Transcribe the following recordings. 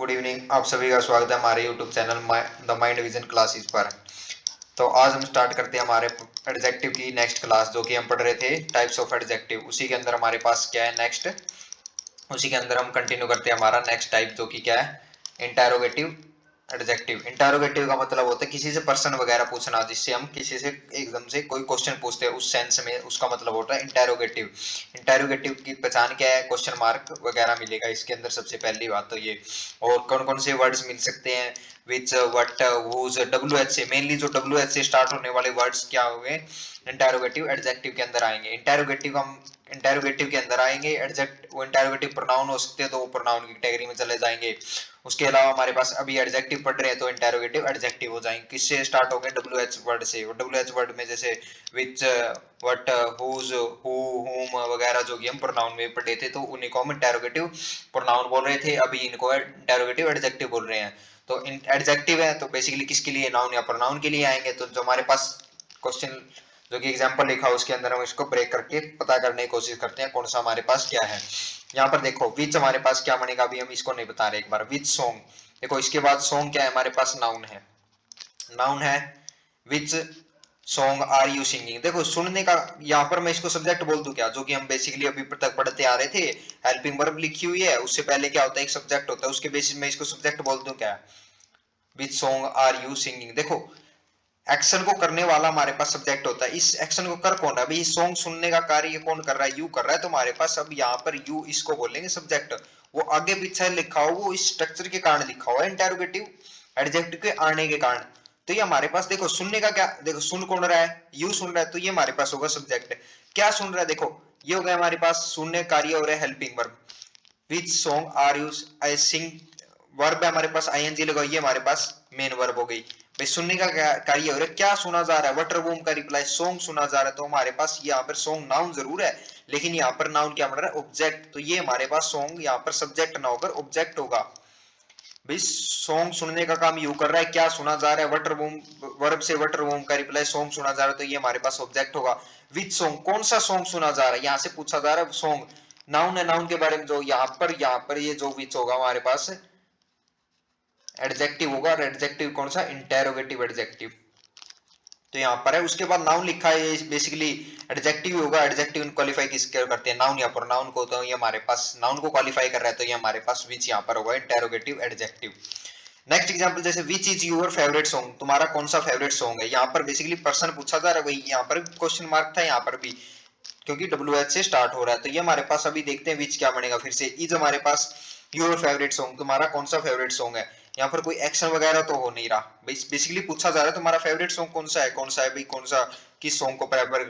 Good evening. आप सभी का स्वागत है हमारे YouTube channel the mind vision classes पर। तो आज हम स्टार्ट करते हैं हमारे एडजेक्टिव की नेक्स्ट क्लास, जो कि हम पढ़ रहे थे टाइप्स ऑफ एडजेक्टिव। उसी के अंदर हमारे पास क्या है नेक्स्ट, उसी के अंदर हम कंटिन्यू करते हैं हमारा नेक्स्ट टाइप, जो कि क्या है इंटेरोगेटिव एडजेक्टिव। इंटेरोगेटिव का मतलब होता है किसी से पर्सन वगैरह पूछना, जिससे हम किसी से एकदम से कोई क्वेश्चन पूछते हैं उस सेंस में, उसका मतलब होता है इंटेरोगेटिव। इंटेरोगेटिव की पहचान क्या है? क्वेश्चन मार्क वगैरह मिलेगा इसके अंदर, सबसे पहली बात तो ये। और कौन कौन से वर्ड्स मिल सकते हैं? विच, व्हाट, हुज, डब्ल्यू एच से, मेनली जो डब्ल्यू एच से स्टार्ट होने वाले वर्ड्स क्या हुए इंटेरोगेटिव एडजेक्टिव के अंदर आएंगे। इंटेरोगेटिव के अंदर आएंगे एडजेक्ट, वो इंटेरोगेटिव प्रोनाउन हो सकते हैं तो वो प्रोनाउन की कैटेगरी में चले जाएंगे। उसके अलावा हमारे पास अभी एडजेक्टिव पढ़ रहे हैं तो इंटेरोगेटिव एडजेक्टिव हो जाएंगे। किससे स्टार्ट हो गए? डब्ल्यू एच वर्ड से। डब्ल्यू एच वर्ड में जैसे विच, व्हाट, हुज, हु, हुम वगैरह जो कि हम प्रोनाउन में पढ़े थे, तो उन्हीं को हम इंटेरोगेटिव प्रोनाउन बोल रहे थे, अभी इनको इंटेरोगेटिव एडजेक्टिव बोल रहे हैं। तो एडजेक्टिव है तो बेसिकली किसके लिए? नाउन या प्रोनाउन के लिए आएंगे। तो जो हमारे पास क्वेश्चन जो कि एग्जांपल लिखा है उसके अंदर हम इसको ब्रेक करके पता करने की कोशिश करते हैं कौन सा हमारे पास क्या है। यहाँ पर देखो विच हमारे पास क्या बनेगा, अभी हम इसको नहीं बता रहे। एक बार विच सॉन्ग, देखो इसके बाद सॉन्ग क्या है हमारे पास? नाउन है। नाउन है which song are you singing. देखो सुनने का, यहाँ पर मैं इसको सब्जेक्ट बोल दूं क्या, जो कि हम बेसिकली अभी तक पढ़ते आ रहे थे। हेल्पिंग वर्ब लिखी हुई है, उससे पहले क्या होता है? एक सब्जेक्ट होता है, उसके बेसिस में इसको सब्जेक्ट बोल दूं क्या? Which song are you singing. देखो एक्शन को करने वाला हमारे पास सब्जेक्ट होता है, इस एक्शन को कर कौन रहा है भाई? सॉन्ग सुनने का कार्य कौन कर रहा है? यू कर रहा है। तो हमारे पास अब यहाँ पर यू इसको बोलेंगे सब्जेक्ट। वो आगे पीछे लिखा हो, वो इस स्ट्रक्चर के कारण लिखा हुआ है, इंटेरोगेटिव एडजेक्टिव के आने के कारण। तो ये हमारे पास देखो सुनने का क्या, देखो सुन कौन रहा है? यू सुन रहा है, तो ये हमारे पास होगा सब्जेक्ट। क्या सुन रहा है? देखो ये हो गया हमारे पास सुनने कार्य हो रहा है helping verb. Which song are you I sing, verb है हमारे पास आईएनजी लगा, ये हमारे पास मेन वर्ब हो गई। भाई सुनने का कार्य हो रहा है, क्या सुना जा रहा है? वाटर बूम का रिप्लाई सॉन्ग सुना जा रहा है। तो हमारे पास यहाँ पर सॉन्ग नाउन जरूर है, लेकिन यहाँ पर नाउन क्या बन रहा है? ऑब्जेक्ट। तो ये हमारे पास सॉन्ग यहाँ पर सब्जेक्ट ना होकर ऑब्जेक्ट होगा। भाई सॉन्ग सुनने का काम यू कर रहा है, क्या सुना जा रहा है? वाटर बूम, वर्ब से वाटर बूम का रिप्लाई सॉन्ग सुना जा रहा है, तो ये हमारे पास ऑब्जेक्ट होगा। विच सॉन्ग, कौन सा सॉन्ग सुना जा रहा है, यहाँ से पूछा जा रहा है सॉन्ग। नाउन है, नाउन के बारे में जो यहाँ पर ये जो विच होगा हमारे पास एडजेक्टिव होगा। और एडजेक्टिव कौन सा? Interrogative adjective. तो यहाँ पर है, उसके बाद नाउन लिखा है, ये बेसिकली एडजेक्टिव होगा। एडजेक्टिव क्वालिफाई किसके करते हैं? नाउन या प्रोनाउन को। तो ये हमारे पास नाउन को क्वालिफाई कर रहा है, तो ये हमारे पास विच यहाँ पर होगा इंटेरोगेटिव एडजेक्टिव। नेक्स्ट एग्जांपल जैसे which is your favourite song, तुम्हारा कौन सा फेवरेट सॉन्ग है? यहाँ पर बेसिकली पर्सन पूछा जा रहा है, वही यहाँ पर क्वेश्चन मार्क था, यहाँ पर भी क्योंकि डब्ल्यू एच से स्टार्ट हो रहा है। तो ये हमारे पास अभी देखते हैं विच क्या बनेगा। फिर से इज हमारे पास योर फेवरेट सॉन्ग, तुम्हारा कौन सा फेवरेट सॉन्ग है। यहाँ पर कोई एक्शन वगैरह तो हो नहीं रहा, बेसिकली पूछा जा रहा है तुम्हारा फेवरेट सॉन्ग कौन सा है, कौन सा है भाई, कौन सा किस सॉन्ग को प्रेफर।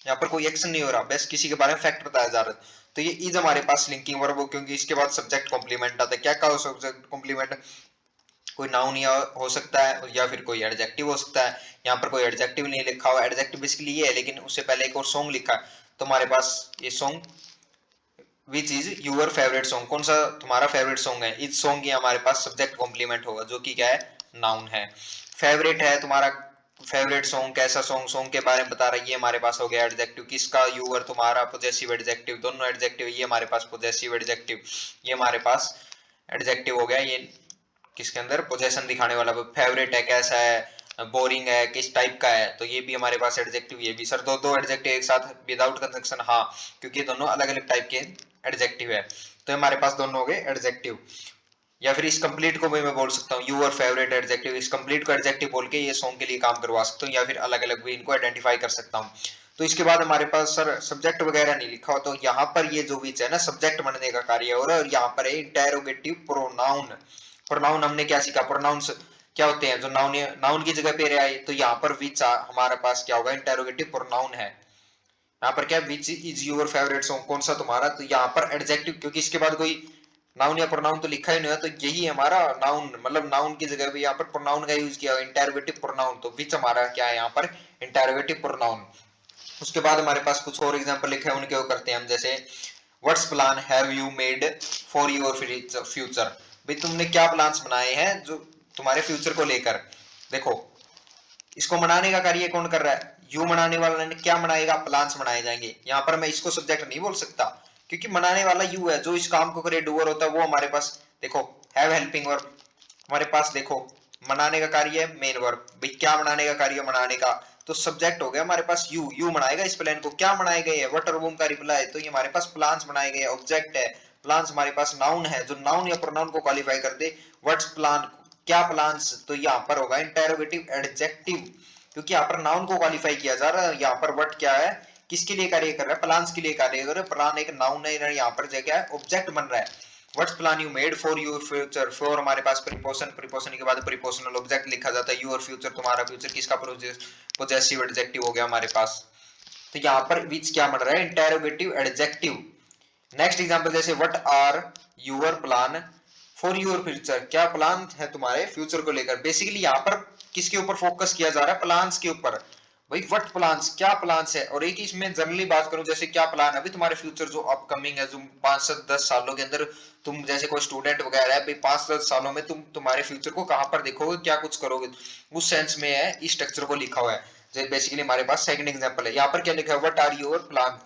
यहाँ पर कोई एक्शन नहीं हो रहा, बस किसी के बारे में फैक्ट बताया जा रहा है। तो ये इज हमारे पास लिंकिंग वर्ब हो, क्योंकि इसके बाद सब्जेक्ट कॉम्प्लीमेंट आता है। क्या का सब्जेक्ट कॉम्प्लीमेंट? कोई नाउन या हो सकता है या फिर कोई एडजेक्टिव हो सकता है। यहाँ पर कोई एडजेक्टिव नहीं लिखा हुआ, एडजेक्टिव बेसिकली ये है, लेकिन उससे पहले एक और सॉन्ग लिखा है। तो हमारे पास ये song which is your favourite song, कौन सा तुम्हारा फेवरेट सॉन्ग है? इस सॉन्ग की हमारे पास सब्जेक्ट कॉम्प्लीमेंट होगा, जो कि क्या है? नाउन है। फेवरेट है तुम्हारा, फेवरेट सॉन्ग कैसा सॉन्ग, सॉन्ग के बारे में बता रहा है, ये हमारे पास हो गया एडजेक्टिव। किसका? यूर, तुम्हारा पोजेसिव एडजेक्टिव, दोनों एडजेक्टिव, ये हमारे पास पोजेसिव एडजेक्टिव, ये हमारे पास एडजेक्टिव हो गया। ये किसके अंदर? पोजेशन दिखाने वाला। फेवरेट है, कैसा है, बोरिंग है, किस टाइप का है, तो ये भी हमारे पास एडजेक्टिव। ये भी सर दो दो एडजेक्टिव एक साथ विदाउट कंजंक्शन, हाँ, क्योंकि ये दोनों अलग अलग टाइप के एडजेक्टिव है। तो हमारे पास दोनों हो गए एडजेक्टिव। या फिर इस कंप्लीट को भी मैं बोल सकता हूँ यूर फेवरेट एडजेक्टिव, इस कंप्लीट को एडजेक्टिव बोल के ये सॉन्ग के लिए काम करवा सकता हूँ, या फिर अलग अलग भी इनको आइडेंटिफाई कर सकता हूँ। तो इसके बाद हमारे पास सर सब्जेक्ट वगैरह नहीं लिखा हो, तो यहाँ पर ये जो विच है ना सब्जेक्ट बनने का कार्य हो रहा है, और यहाँ पर है इंटेरोगेटिव प्रोनाउन। प्रोनाउन हमने क्या सीखा? प्रोनाउंस क्या होते हैं? जो नाउन, नाउन की जगह पे रहे, तो यहाँ पर विच हमारे पास क्या होगा? इंटेरोगेटिव प्रोनाउन है। यहाँ पर क्या? Which is your favourite song, कौन सा तुम्हारा, तो यहाँ पर एडजेक्टिव, क्योंकि इसके बाद कोई नाउन या प्रोनाउन तो लिखा ही नहीं है, तो यही हमारा नाउन, मतलब नाउन की जगह पे यहाँ पर प्रोनाउन का यूज किया इंटेरोगेटिव प्रोनाउन। तो विच हमारा क्या है यहाँ पर? Interrogative pronoun. उसके बाद हमारे पास कुछ और एग्जांपल लिखे हैं, उनके वो करते हैं हम। जैसे what's plan have you made for your future, भाई तुमने क्या प्लान्स बनाए हैं जो तुम्हारे फ्यूचर को लेकर। देखो इसको मनाने का कार्य कौन कर रहा है? यू मनाने वाला ने क्या मनाएगा? प्लान्स मनाए जाएंगे। यहाँ पर मैं इसको सब्जेक्ट नहीं बोल सकता, क्योंकि मनाने वाला यू है, जो इस काम को करे डूअर होता है वो हमारे पास। देखो हैव हेल्पिंग वर्ब हमारे पास देखो मनाने का कार्य है मेन वर्ब, भाई क्या मनाने का कार्य मनाने का, तो सब्जेक्ट हो गया हमारे पास यू मनाएगा इस प्लान को, क्या मनाए गए है व्हाट और वूम का रिप्लाई, तो ये हमारे पास प्लान्स बनाए गए, ऑब्जेक्ट है, प्लान्स हमारे पास नाउन है, जो नाउन या प्रोनाउन को क्वालिफाई कर दे, व्हाट्स प्लान क्या प्लान्स, तो यहाँ पर होगा इंटेरोगेटिव एडजेक्टिव, क्योंकि यहाँ पर नाउन को क्वालिफाई किया जा रहा है, यहाँ पर व्हाट क्या है किसके लिए कार्य कर रहा है, प्लान्स के लिए कार्य कर रहा है, प्लान एक नाउन है, यहाँ पर क्या है ऑब्जेक्ट बन रहा है, what's plan you made for your future, for हमारे पास प्रीपोजिशन, प्रीपोजिशन के बाद प्रीपोजिशनल ऑब्जेक्ट लिखा जाता है, योर फ्यूचर तुम्हारा फ्यूचर किसका पोजेसिव एडजेक्टिव हो गया हमारे पास, तो यहाँ पर विच क्या बन रहा है इंटेरोगेटिव एडजेक्टिव। नेक्स्ट एग्जांपल जैसे what are your plan for your future, क्या प्लान है तुम्हारे फ्यूचर को लेकर, बेसिकली यहाँ पर किसके ऊपर फोकस किया जा रहा है प्लान्स के ऊपर, भाई व्हाट प्लान्स क्या प्लान्स है, और एक ही इसमें जनरली बात करूं जैसे क्या प्लान है अभी तुम्हारे फ्यूचर जो अपकमिंग है, जो 5 से 10 सालों के अंदर तुम जैसे कोई स्टूडेंट वगैरह है भाई 5 से 10 सालों में तुम तुम्हारे फ्यूचर को कहां पर देखोगे क्या कुछ करोगे, उस सेंस में है इस स्ट्रक्चर को लिखा हुआ है। जैसे बेसिकली हमारे पास सेकंड एग्जांपल है, यहाँ पर क्या लिखा है व्हाट आर योर प्लान,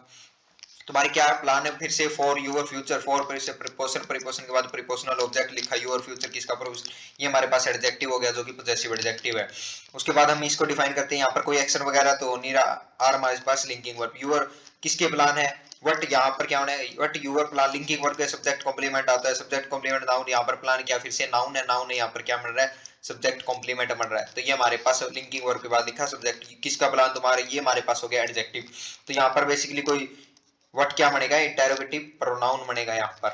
तुम्हारे क्या प्लान है, फिर से फॉर योर फ्यूचर, फॉर फिर से प्रीपोजिशन, प्रीपोजिशन के बाद प्रीपोजिशनल ऑब्जेक्ट लिखा योर फ्यूचर किसका प्रोपोजिशन, ये हमारे पास एडजेक्टिव हो गया जो कि पॉजेसिव एडजेक्टिव है। उसके बाद हम इसको डिफाइन करते हैं, यहाँ पर कोई एक्शन वगैरह तो नहीं रहा, आर हमारे पास लिंकिंग वर्ब, योर किसके प्लान है, व्हाट यहाँ पर क्या होना है what your plan, linking verb के सब्जेक्ट कॉम्प्लीमेंट आता है, सब्जेक्ट कॉम्प्लीमेंट नाउन, यहाँ पर प्लान क्या फिर से नाउन है, नाउन है यहाँ पर क्या मिल रहा है सब्जेक्ट कॉम्प्लीमेंट बन रहा है, तो ये हमारे पास लिंकिंग वर्ब के बाद लिखा सब्जेक्ट किसका प्लान तुम्हारा, ये हमारे पास हो गया एडजेक्टिव। तो यहाँ पर बेसिकली कोई व्हाट क्या बनेगा इंटेरोगेटिव प्रोनाउन बनेगा यहाँ पर,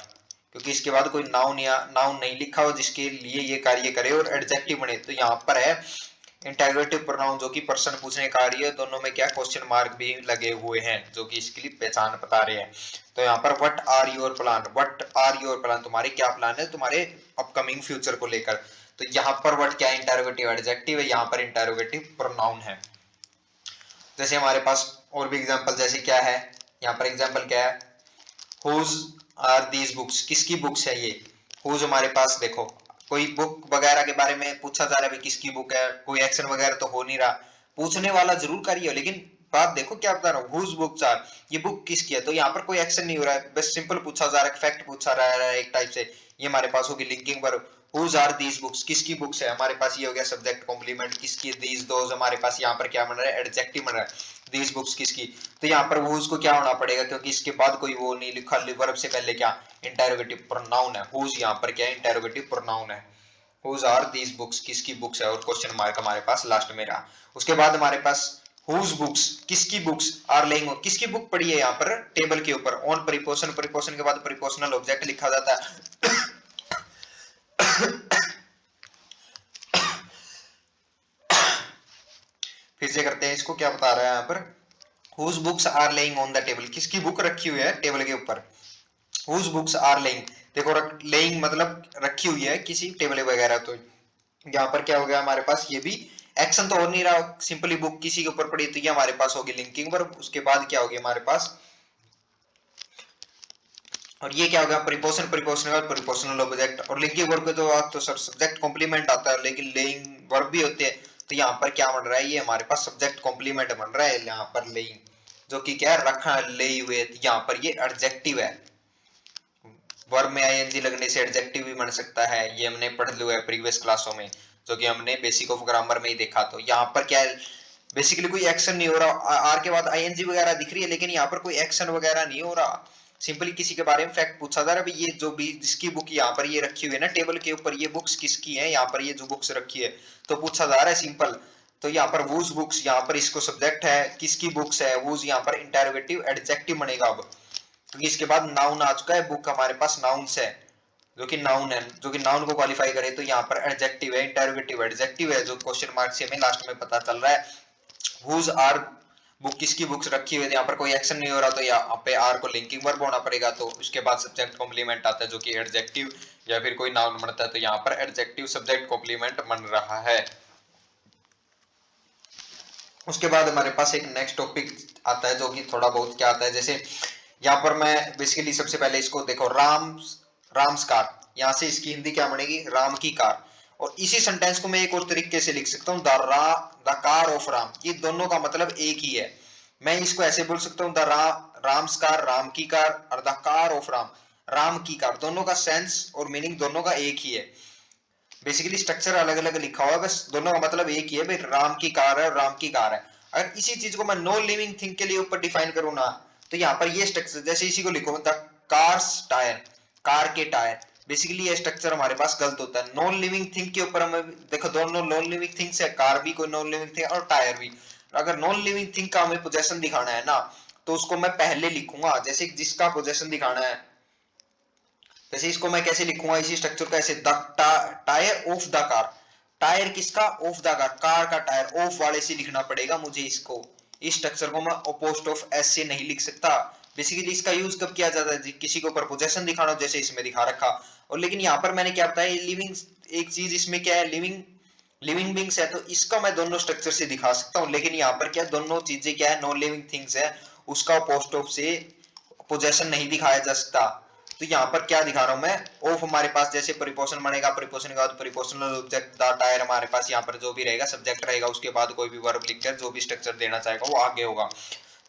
क्योंकि इसके बाद कोई नाउन या नाउन नहीं लिखा हो जिसके लिए ये कार्य करे और एडजेक्टिव बने, तो यहाँ पर है इंटेरोगेटिव प्रोनाउन जो कि पर्सन पूछने कार्य, दोनों में क्या क्वेश्चन मार्क भी लगे हुए हैं जो कि इसके लिए पहचान बता रहे हैं। तो यहाँ पर what are your plan, what are your plan तुम्हारे क्या प्लान है तुम्हारे अपकमिंग फ्यूचर को लेकर, तो यहाँ पर व्हाट क्या इंटेरोगेटिव एडजेक्टिव है, यहाँ पर इंटेरोगेटिव प्रोनाउन है। जैसे हमारे पास और भी एग्जांपल जैसे क्या है, यहाँ पर एग्जांपल क्या है हुज आर दीज बुक्स, किसकी बुक्स है ये, हुज हमारे पास देखो कोई बुक वगैरह के बारे में पूछा जा रहा है किसकी बुक है, कोई एक्शन वगैरह तो हो नहीं रहा, पूछने वाला जरूर करिए लेकिन बात देखो क्या बता रहा हूँ हुज बुक्स आर, ये बुक किसकी है, तो यहाँ पर कोई एक्शन नहीं हो रहा है, बस सिंपल पूछा जा रहा है फैक्ट पूछा रहा है एक टाइप से, ये हमारे पास होगी linking verb, whose are these books किसकी बुक्स है, हमारे पास ये हो गया सब्जेक्ट कॉम्प्लीमेंट किसकी, दीज दोज हमारे पास यहाँ पर क्या बन रहा है एडजेक्टिव बन रहा है, दीज बुक्स किसकी, तो यहाँ पर हुज को क्या होना पड़ेगा क्योंकि इसके बाद कोई वो नहीं लिखा, वर्ब से पहले क्या इंटेरोगेटिव प्रोनाउन है, हुज यहाँ पर क्या है इंटेरोगेटिव प्रोनाउन है, हुज आर दीज बुक्स किसकी बुक्स है और क्वेश्चन मार्क हमारे पास लास्ट में रहा। उसके बाद हमारे पास हुज बुक्स किसकी बुक्स आर लेइंग, किसकी बुक पड़ी है यहाँ पर टेबल के ऊपर, ऑन प्रीपोजिशन, प्रीपोजिशन के बाद प्रीपोजिशनल ऑब्जेक्ट लिखा जाता है फिर से करते हैं इसको, क्या बता रहा है यहाँ पर whose books are laying on the table, किसकी बुक रखी हुई है टेबल के ऊपर, whose books are laying, देखो laying मतलब रखी हुई है किसी टेबल वगैरह, तो यहाँ पर क्या हो गया हमारे पास ये भी एक्शन तो हो नहीं रहा, सिंपली बुक किसी के ऊपर पड़ी, तो ये हमारे पास होगी लिंकिंग वर्ब, उसके बाद क्या होगी हमारे पास और ये क्या होगा प्रीपोजिशन, प्रीपोजिशनल प्रीपोजिशनल ऑब्जेक्ट, और लिंकिंग वर्ब के तो सब्जेक्ट कॉम्प्लीमेंट आता है लेकिन लेइंग वर्ब भी होते हैं, तो यहाँ पर क्या बन रहा है ये हमारे पास सब्जेक्ट कॉम्प्लीमेंट बन रहा है यहाँ पर लेइंग, जो कि क्या रखा ले हुए, यहाँ पर ये एडजेक्टिव है, वर्ब में आईएनजी लगने से एडजेक्टिव भी बन सकता है, ये हमने पढ़ लिया है प्रीवियस क्लासों में जो कि हमने बेसिक ऑफ ग्रामर में ही देखा। तो यहाँ पर क्या है बेसिकली कोई एक्शन नहीं हो रहा, आर के बाद आईएनजी वगैरह दिख रही है लेकिन यहाँ पर कोई एक्शन वगैरह नहीं हो रहा, सिंपली किसी के बारे में फैक्ट पूछा जा रहा है, ये जो भी जिसकी बुक यहाँ पर ये रखी हुई है ना टेबल के ऊपर, ये बुक्स किसकी है, यहाँ पर ये जो बुक्स रखी है तो पूछा जा रहा है सिंपल, तो यहाँ पर वूज बुक्स, यहाँ पर इसको सब्जेक्ट है किसकी बुक्स है वूज, यहाँ पर इंटेरोगेटिव एडजेक्टिव बनेगा अब, क्योंकि इसके बाद नाउन आ चुका है, बुक हमारे पास नाउन्स है जो कि नाउन है, जो कि नाउन को क्वालिफाई करे, तो यहाँ पर एडजेक्टिव है इंटेरोगेटिव एडजेक्टिव है जो क्वेश्चन मार्क से हमें लास्ट में पता चल रहा है, हुज आर बुक किसकी बुक्स रखी हुई है, यहाँ पर कोई एक्शन नहीं हो रहा तो यहाँ पे आर को लिंकिंग वर्ब होना पड़ेगा, तो उसके बाद सब्जेक्ट कॉम्प्लीमेंट आता है जो कि एडजेक्टिव या फिर कोई नाउन बनता है, तो यहाँ पर एडजेक्टिव सब्जेक्ट कॉम्प्लीमेंट बन रहा है। उसके बाद हमारे पास एक नेक्स्ट टॉपिक आता है जो कि थोड़ा बहुत क्या आता है, जैसे यहाँ पर मैं बेसिकली सबसे पहले इसको देखो राम्स कार, यहाँ से इसकी हिंदी क्या बनेगी राम की कार, और इसी सेंटेंस को मैं एक और तरीके से लिख सकता हूँ द कार ऑफ राम, ये दोनों का मतलब एक ही है, मैं इसको ऐसे बोल सकता हूँ द राम्स कार राम की कार और the car of Ram, Ram की कार, दोनों का सेंस और मीनिंग दोनों का एक ही है। बेसिकली स्ट्रक्चर अलग अलग लिखा हुआ है, बस दोनों का मतलब एक ही है भाई, राम की कार है और राम की कार है। अगर इसी चीज को मैं नो लिविंग थिंग के लिए ऊपर डिफाइन करूँ ना, तो यहाँ पर ये स्ट्रक्चर, जैसे इसी को लिखो द कार्स टायर, कार के टायर, बेसिकली ये स्ट्रक्चर हमारे पास गलत होता है। नॉन लिविंग थिंग के ऊपर हमें देखो, दोनों नॉन लिविंग थिंग्स है, कार भी कोई नॉन लिविंग थिंग और टायर भी। अगर नॉन लिविंग थिंग का हमें पोजेशन दिखाना है ना, तो उसको मैं पहले लिखूंगा, जैसे जिसका पोजेशन दिखाना है, जैसे इसको मैं कैसे लिखूंगा इसी स्ट्रक्चर को ऐसे, the tyre of the car, tyre किसका, ऑफ द कार, कार का टायर, ऑफ वाले से लिखना पड़ेगा मुझे इसको। इस स्ट्रक्चर को मैं अपोस्ट ऑफ एस से नहीं लिख सकता। बेसिकली इसका यूज कब किया जाता है, किसी के ऊपर पोजेशन दिखाना, जैसे इसमें दिखा रखा। और लेकिन यहाँ पर मैंने क्या बताया, लिविंग, एक चीज इसमें क्या है, लिविंग, लिविंग बींग्स है, तो इसका मैं दोनों स्ट्रक्चर से दिखा सकता हूँ। लेकिन यहाँ पर क्या, दोनों चीजें क्या है, नॉन लिविंग थिंग्स है, उसका पोस्ट ऑफ से पोजेशन नहीं दिखाया जा सकता। तो यहाँ पर क्या दिखा रहा हूं मैं, ऑफ हमारे पास जैसे प्रीपोजिशन बनेगा, प्रीपोजिशन के बाद प्रीपोजिशनल ऑब्जेक्ट द टायर, हमारे पास यहाँ पर जो भी रहेगा सब्जेक्ट रहेगा, उसके बाद कोई भी वर्ब लिखकर जो भी स्ट्रक्चर देना चाहेगा वो आगे होगा।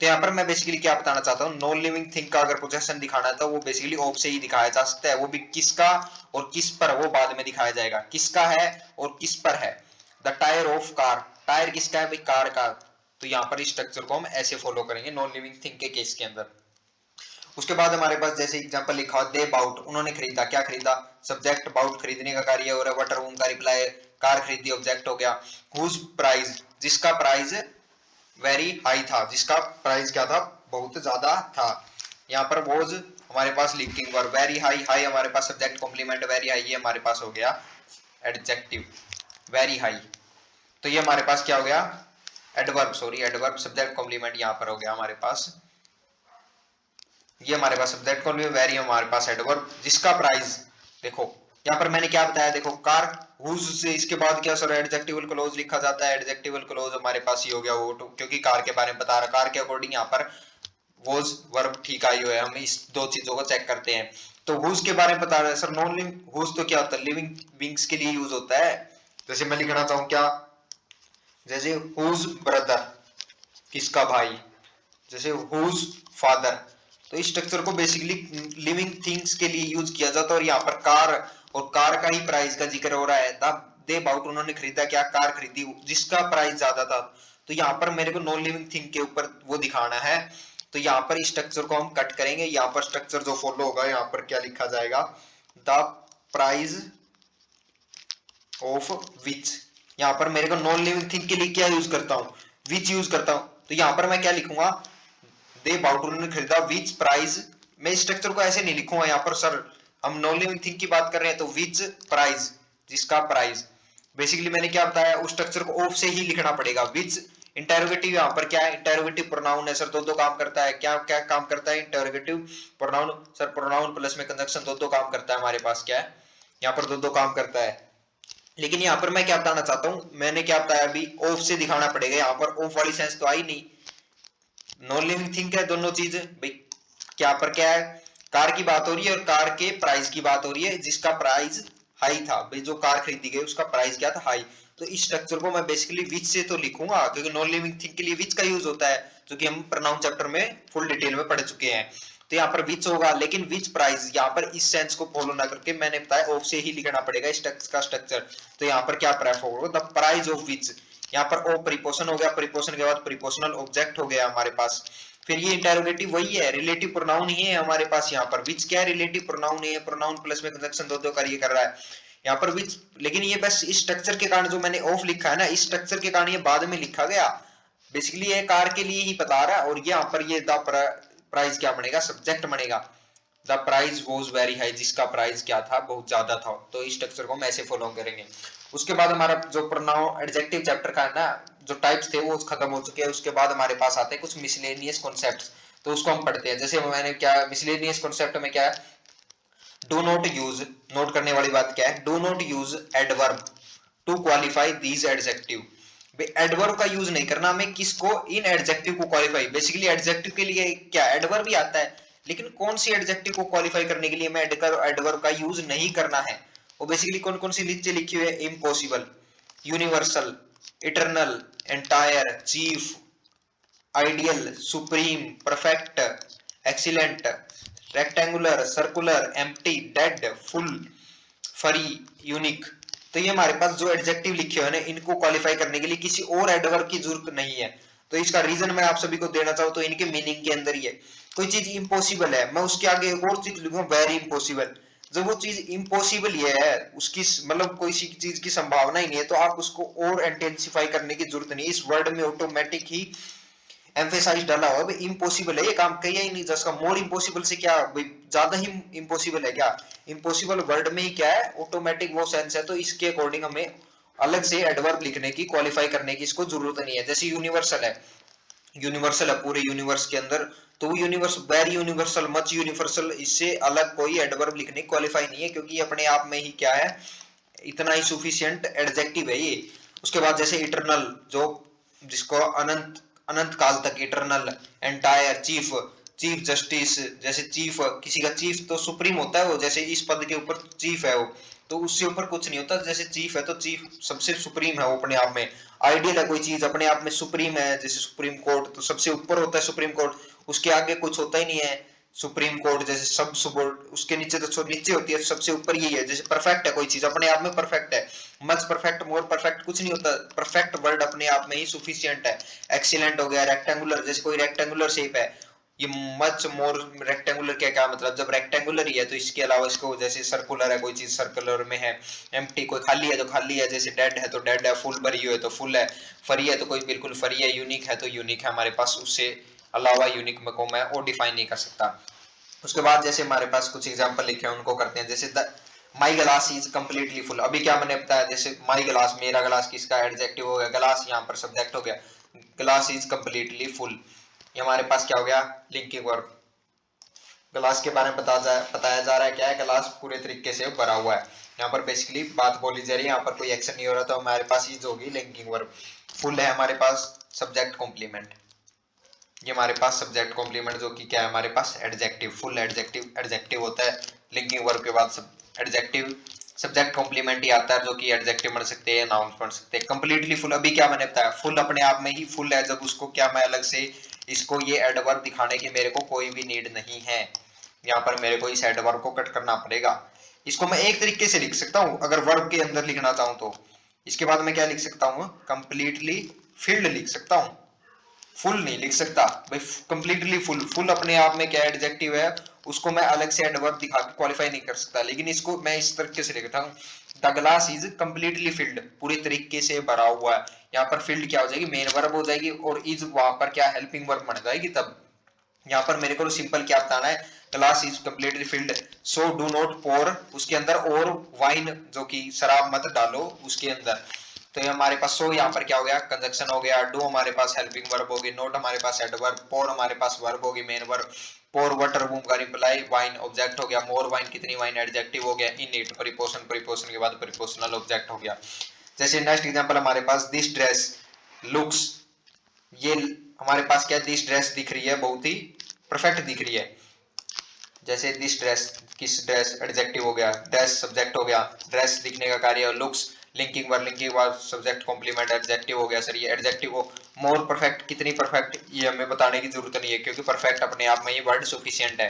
तो यहाँ पर मैं बेसिकली क्या बताना चाहता हूँ, नॉन लिविंग थिंग का अगर पोजेशन दिखाना है तो वो बेसिकली ऑफ से ही दिखाया जा सकता है, वो भी किसका और किस पर वो बाद में दिखाया जाएगा, किसका है और किस पर है। The tyre of car, tyre किसका है भाई, कार का। तो यहाँ पर इस स्ट्रक्चर को हम ऐसे फॉलो करेंगे नॉन लिविंग थिंग के केस के अंदर। उसके बाद हमारे पास जैसे एग्जांपल लिखा हुआ, दे बाउट, उन्होंने खरीदा, क्या खरीदा, सब्जेक्ट, बाउट खरीदने का कार्य हो रहा है, वटर वूम का रिप्लाई, कार खरीदी ऑब्जेक्ट हो गया, हुज प्राइस, जिसका प्राइस वेरी हाई था, जिसका प्राइस क्या था, बहुत ज्यादा था। यहाँ पर वोज हमारे पास linking verb, very high, high हमारे पास सब्जेक्ट, कॉम्प्लीमेंट वेरी हाई ये हमारे पास हो गया एडजेक्टिव, वेरी हाई। तो ये हमारे पास क्या हो गया, adverb, sorry adverb, subject complement यहाँ पर हो गया हमारे पास, ये हमारे पास सब्जेक्ट कौन भी, वेरी हमारे पास एडवर्ब, जिसका प्राइस, देखो यहाँ पर मैंने क्या बताया, देखो कार, हुज से इसके बाद क्या सर एडजेक्टिवल क्लोज लिखा जाता है, एडजेक्टिवल क्लोज हमारे पास ही हो गया वो, क्योंकि कार के बारे में बता रहा, कार के अकॉर्डिंग यहाँ पर वोज वर्ब ठीक आई हुआ है, हम इस दो चीजों को चेक करते हैं। तो हुज के बारे में बता रहे हैं सर, नॉन लिविंग, हुज तो क्या होता है, लिविंग बींग्स के लिए यूज होता है। जैसे मैं लिखना चाहूँ क्या, जैसे हुज ब्रदर, किसका भाई, जैसे हुज फादर। तो इस स्ट्रक्चर को बेसिकली लिविंग थिंग्स के लिए यूज किया जाता है। और यहाँ पर कार और कार का ही प्राइस का जिक्र हो रहा है, दे बाउट उन्होंने खरीदा, क्या कार खरीदी जिसका प्राइस ज्यादा था। तो यहाँ पर मेरे को नॉन लिविंग थिंग के ऊपर वो दिखाना है, तो यहाँ पर इस स्ट्रक्चर को हम कट करेंगे। यहाँ पर स्ट्रक्चर जो फॉलो होगा, यहाँ पर क्या लिखा जाएगा, द प्राइस ऑफ विच। यहाँ पर मेरे को नॉन लिविंग थिंग के लिए क्या यूज करता हूँ, विच यूज करता हूँ। तो यहाँ पर मैं क्या लिखूंगा, दे बाउट उन्होंने खरीदा, विच प्राइस। मैं इस स्ट्रक्चर को ऐसे नहीं लिखूंगा यहाँ पर सर, हम नॉन लिविंग थिंग की बात कर रहे हैं, तो विच प्राइस, जिसका प्राइस। बेसिकली मैंने क्या बताया, उस स्ट्रक्चर को ऑफ से ही लिखना पड़ेगा। विच इंटरोगेटिव, यहाँ पर क्या है, इंटरोगेटिव प्रोनाउन है सर, दो काम करता है, क्या क्या काम करता है, interrogative pronoun sir, pronoun plus में कंजक्शन दो काम करता है, हमारे पास क्या है, यहाँ पर दो काम करता है। लेकिन यहाँ पर मैं क्या बताना चाहता हूँ, मैंने क्या बताया अभी, ऑफ से दिखाना पड़ेगा, यहाँ पर ऑफ वाली सेंस तो आई नहीं, नॉन लिविंग थिंग है दोनों चीज भाई। क्या पर क्या है, कार की बात हो रही है और कार के प्राइस की बात हो रही है, जिसका प्राइस हाई था भाई, जो कार खरीदी गई उसका प्राइस क्या था, हाई। तो इस स्ट्रक्चर को मैं बेसिकली विच से तो लिखूंगा, क्योंकि नॉन लिविंग थिंग के लिए विच का यूज होता है, जो कि हम प्रोनाउन चैप्टर में फुल डिटेल में पढ़ चुके हैं। तो यहाँ पर विच होगा, लेकिन विच प्राइस, यहाँ पर इस सेंस को फॉलो ना करके मैंने बताया ऑफ से ही लिखना पड़ेगा इस टेक्स्ट का स्ट्रक्चर। तो यहाँ पर क्या प्रेफर होगा, द प्राइस ऑफ विच। यहाँ पर ओ प्रीपोजिशन हो गया, प्रीपोजिशन के बाद प्रीपोजिशनल ऑब्जेक्ट हो गया हमारे पास। फिर ये इंटरोगेटिव वही है, रिलेटिव प्रोनाउन ही है हमारे पास, यहाँ पर विच क्या है, रिलेटिव प्रोनाउन है, प्रोनाउन प्लस में कंजक्शन दो कार्य कर रहा है यहाँ पर विच। लेकिन ये बस इस स्ट्रक्चर के कारण जो मैंने ऑफ लिखा है ना, इस स्ट्रक्चर के कारण ये बाद में लिखा गया, बेसिकली ये कार के लिए ही बता रहा है। और यहाँ पर ये द प्राइस क्या बनेगा, सब्जेक्ट बनेगा, the price was very high, जिसका प्राइस क्या था, बहुत ज्यादा था। तो इस स्ट्रक्चर को हम ऐसे फॉलो करेंगे। उसके बाद हमारा जो प्रोनाउन एडजेक्टिव चैप्टर का है ना, जो टाइप्स थे वो खत्म हो चुके हैं। उसके बाद हमारे पास आते हैं कुछ मिसलेनियस कॉन्सेप्ट्स, तो उसको हम पढ़ते हैं। जैसे मैंने क्या, मिसलेनियस कॉन्सेप्ट में क्या है, डू नॉट यूज, नोट करने वाली बात क्या है, do not use adverb to qualify these adjective. Adverb का यूज नहीं करना हमें, किसको, इन एडजेक्टिव को क्वालिफाई। बेसिकली एडजेक्टिव के लिए क्या एडवर्ब भी आता है, लेकिन कौन सी एडजेक्टिव को क्वालिफाई करने के लिए हमें एडवर्ब का यूज नहीं करना है। वो बेसिकली कौन कौन सी नीचे लिखी हुई है, impossible, universal, eternal, entire, chief, ideal, supreme, perfect, excellent, rectangular, circular, empty, dead, full, फरी, यूनिक। तो ये हमारे पास जो एडजेक्टिव लिखे हुए हैं इनको क्वालिफाई करने के लिए किसी और एडवर्ब की जरूरत नहीं है। तो इसका रीजन मैं आप सभी को देना चाहूँ तो इनके मीनिंग के अंदर ही है। कोई चीज इम्पॉसिबल है, मैं उसके आगे एक और चीज लिखूंगा वेरी इम्पॉसिबल। जब वो चीज इम्पॉसिबल ये है, उसकी मतलब कोई सी चीज की संभावना ही नहीं है, तो आप उसको और इंटेंसिफाई करने की जरूरत नहीं। इस वर्ड में ऑटोमेटिक ही एम्फेसाइज डाला हुआ है, इम्पॉसिबल है, ये काम किया ही नहीं। जैसा मोर इम्पॉसिबल से क्या भाई ज्यादा ही इम्पॉसिबल है क्या? इम्पॉसिबल वर्ड में ही क्या है, ऑटोमेटिक वो सेंस है, तो इसके अकॉर्डिंग हमें अलग से एडवर्ब लिखने की, क्वालिफाई करने की इसको जरूरत नहीं है। जैसे यूनिवर्सल है, यूनिवर्सल है पूरे यूनिवर्स के अंदर, तो वो universe very universal, much universal, इससे अलग कोई एडवर्ब लिखने क्वालिफाई नहीं है, क्योंकि अपने आप में ही क्या है, इतना ही सुफिशिएंट एडजेक्टिव है ये। उसके बाद जैसे इटरनल, जो जिसको अनंत अनंत काल तक, eternal, entire, chief, chief justice, जैसे चीफ, किसी का चीफ तो सुप्रीम होता है वो, जैसे इस पद के ऊपर चीफ है वो, तो उससे ऊपर कुछ नहीं होता। जैसे चीफ है तो चीफ सबसे सुप्रीम है वो अपने आप में। आइडियल है कोई चीज अपने आप में सुप्रीम है, जैसे सुप्रीम कोर्ट तो सबसे ऊपर होता है सुप्रीम कोर्ट, उसके आगे कुछ होता ही नहीं है। सुप्रीम कोर्ट जैसे सब सुबोर्ड, उसके नीचे तो नीचे होती है, सबसे ऊपर यही है। जैसे परफेक्ट है कोई चीज अपने आप में परफेक्ट है, मच परफेक्ट, मोर परफेक्ट कुछ नहीं होता, परफेक्ट वर्ड अपने आप में ही सुफिशिएंट है। एक्सीलेंट हो गया, रेक्टेंगुलर, जैसे कोई रेक्टेंगुलर शेप है, ये मच मोर रेक्टेंगुलर क्या क्या मतलब, जब रेक्टेंगुलर ही है तो इसके अलावा इसको, जैसे सर्कुलर है कोई चीज सर्कुलर में है, एम्प्टी कोई खाली है तो खाली है, जैसे डेड है तो डेड है, फुल भरी हुई है तो फुल है, फ्री है तो कोई बिल्कुल फ्री है, यूनिक है तो यूनिक है हमारे पास, उससे अलावा यूनिक में को मैं और डिफाइन नहीं कर सकता। उसके बाद जैसे हमारे पास कुछ एग्जांपल लिखे हैं उनको करते हैं। जैसे my glass is completely full, अभी क्या मैंने बताया, जैसे माई ग्लास, मेरा ग्लास, किसका एडजेक्टिव हो गया, ग्लास यहाँ पर सब्जेक्ट हो गया, ग्लास इज कंप्लीटली फुल, ये हमारे पास क्या हो गया, लिंकिंग वर्ब। ग्लास के बारे में बताया जा रहा है क्या है, ग्लास पूरे तरीके से भरा हुआ है। यहाँ पर बेसिकली बात बोली जा रही है, यहाँ पर कोई एक्शन नहीं हो रहा, तो हमारे पास इज होगी लिंकिंग वर्ब। फुल है हमारे पास सब्जेक्ट कॉम्प्लीमेंट, ये हमारे पास सब्जेक्ट कॉम्प्लीमेंट जो कि क्या है हमारे पास एडजेक्टिव, फुल एडजेक्टिव, एडजेक्टिव होता है लिंकिंग वर्ब के बाद सब एडजेक्टिव, सब्जेक्ट कॉम्प्लीमेंट ही आता है जो कि एडजेक्टिव बन सकते हैं, नाउन बन सकते हैं। कंप्लीटली फुल, अभी क्या मैंने बताया, फुल अपने आप में ही फुल है, जब उसको क्या मैं अलग से इसको ये एडवर्ब दिखाने की मेरे को कोई भी नीड नहीं है, यहाँ पर मेरे को इस एडवर्ब को कट करना पड़ेगा। इसको मैं एक तरीके से लिख सकता हूँ अगर वर्ब के अंदर लिखना चाहूँ तो, इसके बाद मैं क्या लिख सकता हूँ, कंप्लीटली फिल्ड लिख सकता हूँ, फुल नहीं लिख सकता भाई, कंप्लीटली फुल, फुल अपने आप में क्या एडजेक्टिव है, उसको मैं अलग से एडवर्ब दिखा के क्वालिफाई नहीं कर सकता, लेकिन इसको मैं इस तरीके से लिखता हूँ, the glass is completely field, पूरी तरीके से भरा हुआ है। यहाँ पर फिल्ड क्या हो जाएगी, मेन वर्ब हो जाएगी, और इज वहां पर क्या हेल्पिंग वर्ब बन जाएगी। तब यहाँ पर मेरे को सिंपल क्या बताना है, glass is completely filled, so do not pour, उसके अंदर और वाइन जो कि शराब मत डालो उसके अंदर। तो ये हमारे पास सो यहाँ पर क्या हो गया, कंजक्शन हो गया, डू हमारे पास हेल्पिंग वर्ब होगी, नोट हमारे पास एडवर्ब, पोर हमारे पास वर्ब होगी मेन वर्ब, पोर वाटर बूम का रिप्लाई, वाइन ऑब्जेक्ट हो गया, मोर वाइन कितनी वाइन एडजेक्टिव हो गया, इन इट प्रीपोजिशन, प्रीपोजिशन के बाद प्रीपोजिशनल ऑब्जेक्ट हो गया। जैसे नेक्स्ट एग्जांपल हमारे पास दिस ड्रेस लुक्स, ये हमारे पास क्या दिस ड्रेस दिख रही है, बहुत ही परफेक्ट दिख रही है। जैसे दिस ड्रेस, किस ड्रेस एडजेक्टिव हो गया, ड्रेस सब्जेक्ट हो गया, ड्रेस दिखने का कार्य, looks linking verb subject complement adjective हो गया। सर ये एडजेक्टिव को मोर परफेक्ट, कितनी परफेक्ट, ये हमें बताने की जरूरत नहीं है क्योंकि परफेक्ट अपने आप में ये वर्ड सफिशिएंट है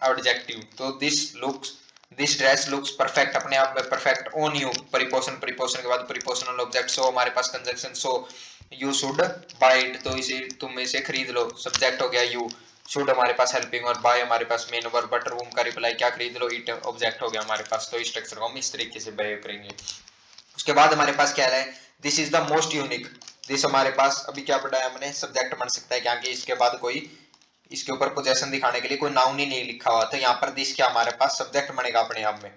एडजेक्टिव। तो दिस ड्रेस लुक्स परफेक्ट, अपने आप में perfect, on you preposition, preposition के बाद प्रीपोजिशनल ऑब्जेक्ट, सो हमारे पास conjunction, so you should buy it, तो इसे तुम इसे खरीद लो, सब्जेक्ट हो गया यू, शुड हमारे पास हेल्पिंग और बाय हमारे पास मेन वर्ब, बटर रूम का रिप्लाई क्या खरीद लो, इट ऑब्जेक्ट हो गया हमारे पास। तो इस स्ट्रक्चर को हम इस तरीके से बिहेव करेंगे। उसके बाद हमारे पास क्या है, this is the most unique, this हमारे पास अभी क्या पढ़ा है हमने, सब्जेक्ट बन सकता है क्योंकि इसके बाद कोई, इसके ऊपर पोजेशन दिखाने के लिए कोई नाउन ही नहीं लिखा हुआ, तो यहाँ पर दिस क्या हमारे पास सब्जेक्ट बनेगा अपने आप में।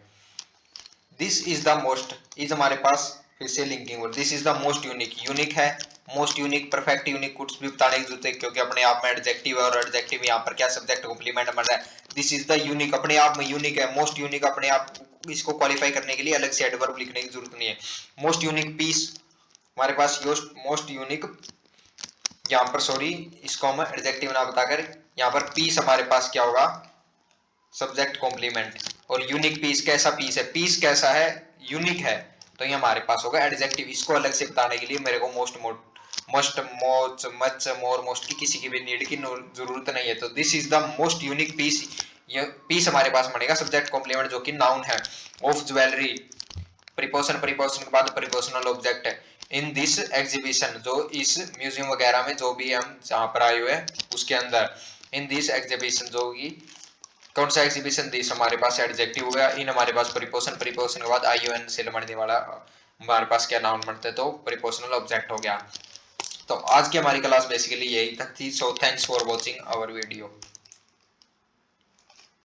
This is the most, is हमारे पास फिर से linking word, this is the most unique, unique है, मोस्ट यूनिक, परफेक्ट यूनिक कुछ भी बताने की जरूरत है क्योंकि अपने आप में एडजेक्टिव है, और एडजेक्टिव यहाँ पर क्या सब्जेक्ट कॉम्प्लीमेंट बन रहा है। दिस इज द यूनिक अपने आप में यूनिक है, मोस्ट यूनिक अपने आप, इसको क्वालिफाई करने के लिए अलग से एडवर्ब लिखने की जरूरत नहीं है। मोस्ट यूनिक पीस हमारे पास, मोस्ट यूनिक, यहाँ पर सॉरी इसको हम एडजेक्टिव ना बताकर, यहाँ पर पीस हमारे पास क्या होगा, सब्जेक्ट कॉम्प्लीमेंट, और यूनिक पीस कैसा पीस है, पीस कैसा है, यूनिक है, तो ये हमारे पास होगा एडजेक्टिव। इसको अलग से बताने के लिए मेरे को मस्ट मच मोर मोस्ट की किसी की भी नीड की जरूरत नहीं है। तो this is the most unique piece, ये पीस हमारे पास बनेगा सब्जेक्ट कॉम्प्लीमेंट जो कि नाउन है। ऑफ ज्वेलरी प्रीपोजिशन, प्रीपोजिशन के बाद प्रीपोजिशनल ऑब्जेक्ट है। इन दिस एग्जीबिशन, जो इस म्यूजियम वगैरह में जो भी हम जहां पर आए हुए हैं उसके अंदर, इन दिस एग्जीबिशन जो कि कौन सा एग्जीबिशन, दिस हमारे पास एडजेक्टिव हो गया, इन हमारे पास प्रीपोजिशन, प्रीपोजिशन के बाद आईओएन से बनने वाला हमारे पास क्या नाउन बनते हैं, तो प्रीपोजिशनल ऑब्जेक्ट हो गया। तो आज की हमारी क्लास बेसिकली यही तक थी। So thanks for watching our video.